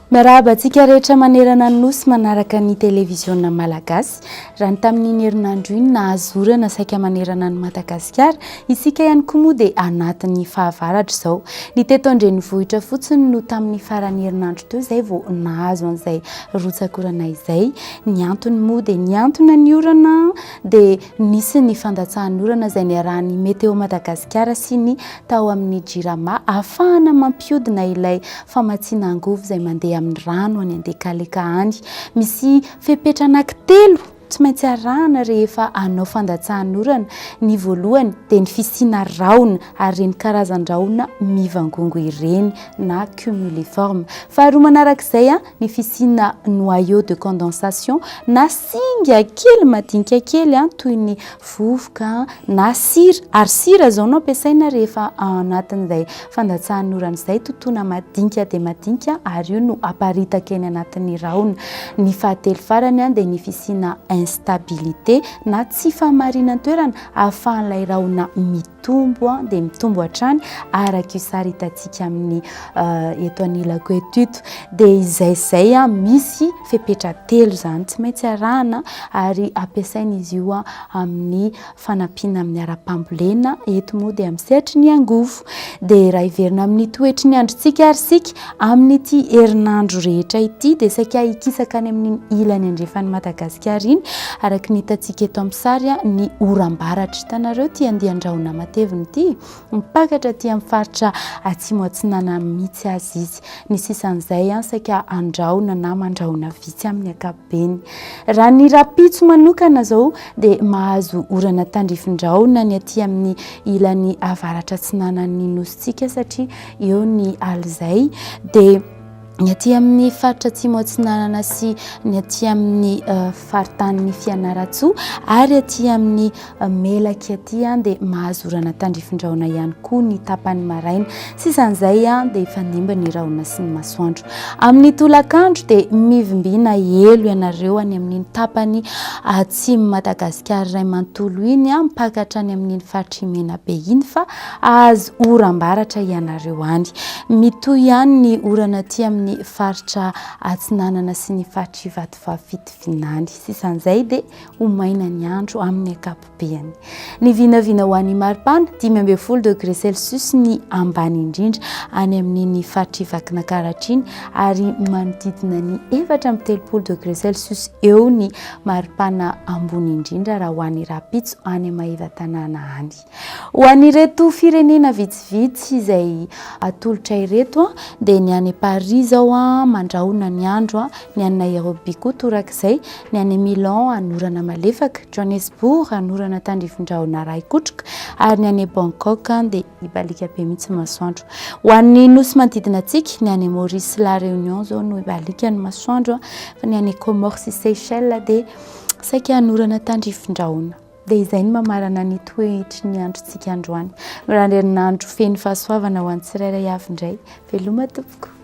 Miarahabantsika rehetra manerana ny nosy manaraka ny televiziona malagasy. Raha ny tamin'iny herinandro iny nahazorana saika manerana ny Madagasikara, isika ihany koa moa dia anatin'ny fahavaratra izao. Ny teto Andrenivohitra fotsiny no tamin'ny farany herinandro teo izay vao nahazo an'izay rotsakorana izay. Ny antony moa dia ny antony ny orana dia nisy ny fandatsahan'ny orana izay niarahan'ny Meteo Madagasikara sy ny tao amin'ny Jirama ahafahana mampiodina ilay famatsinan-govo izay mandeha amin'ny rano any Andekaleka any. Misy fepetra anankitelo tsy maintsy arahana rehefa hanao fandatsahan'ny orana. Ny voalohany dia ny fisiana rahona ary reny karazan-drahona mivangongo ireny na cumuliforme. Faharoa manarak'izay ny fisiana noyau de condensation na singa kely madinika kely toy ny vovoka na sira. Ary sira zao no ampiasaina rehefa anatin'izay fandatsahan'ny orana izay, totoina madinika dia madinika ary io no aparitaka eny anatin'ny rahona. Ny fahatelo farany dia ny fisiana instabilité na tsy fahamarinana toerana ahafahan'ilay rahona mitombo dia mitombo hatrany araka io sary hitantsika amin'ny eto anilako eto. Dia izay misy fepetra telo zany tsy maintsy arahana ary ampiasaina izy io amin'ny fanampiana amin'ny ara-pambolena eto moa dia amin'ny sehatry ny angovo. Dia raha iverina amin'ny toetry ny androntsika ary sika amin'ity herinandro rehetra ity dia saika hikisaka any amin'ny ilany andrefan'ny Madagasikara iny araka ny hitantsika eto amin'ny sary ny oram-baratra. Hitanareo ty andian-drahona matevina ity mipakatra aty amin'ny faritra atsimo atsinana mihitsy azy izy. Ny sisan'izay saika andrahona na mandrahona vitsy amin'ny ankapobeny. Raha ny rapitso manokana zao dia mahazo orana tandrifin-drahona ny aty amin'ny ilany avaratra atsinanan'ny nositsika satria eo ny alizay. Dia ny aty amin'ny faritra atsimo atsinanana sy ny aty amin'ny faritanin'ny Fianaratsoa ary aty amin'ny Melaky aty dia mahazo orana tandrifin-drahona ihany koa ny tapany maraina. Sisan'izay dia efa nimba ny rahona sy ny masoandro. Amin'ny tolakandro dia mivimbiana elo ianareo any amin'ny tapany atsimo Madagasikara iray manontolo iny mipakatra any amin'ny faritra Menabe iny fa azo oram-baratra ianareo any. Mitoy ihany ny orana aty amin'ny faritra atsinanana sy ny faritra Ivatovavy Fitovinany. Sisan'izay dia ho maina ny andro amin'ny ankapobeny. Ny vinavina ho an'ny maripana 5.0 degré Celsius ny ambany indrindra any amin'ny faritra Ivakinankaratra iny ary manodidina ny 4.3 degré Celsius eo ny maripana ambony indrindra raha ho an'ny rapitso any Maheva-Tanàna any. Ho an'ireto firenena vitsivitsy izay atolotra ireto dia ny any Paris zao mandrahona ny andro, ny any Nairobi koa torak'izay, ny any Milan anorana malefaka, Johannesburg anorana tandrifin-drahona iray kotroka ary ny any Bangkok dia ibalika be mihitsy masoandro. Ho an'ny nosy manodidina antsika ny any Maurice La Réunion zao no ibalika ny masoandro fa ny any Comores sy Seychelles dia saika anorana tandrifin-drahona. Dia izay ny mamarana ny toetry ny androntsika androany. Raha herinandro feno fahasoavana ho an'ny tsirairay avy indray. Veloma tompoko.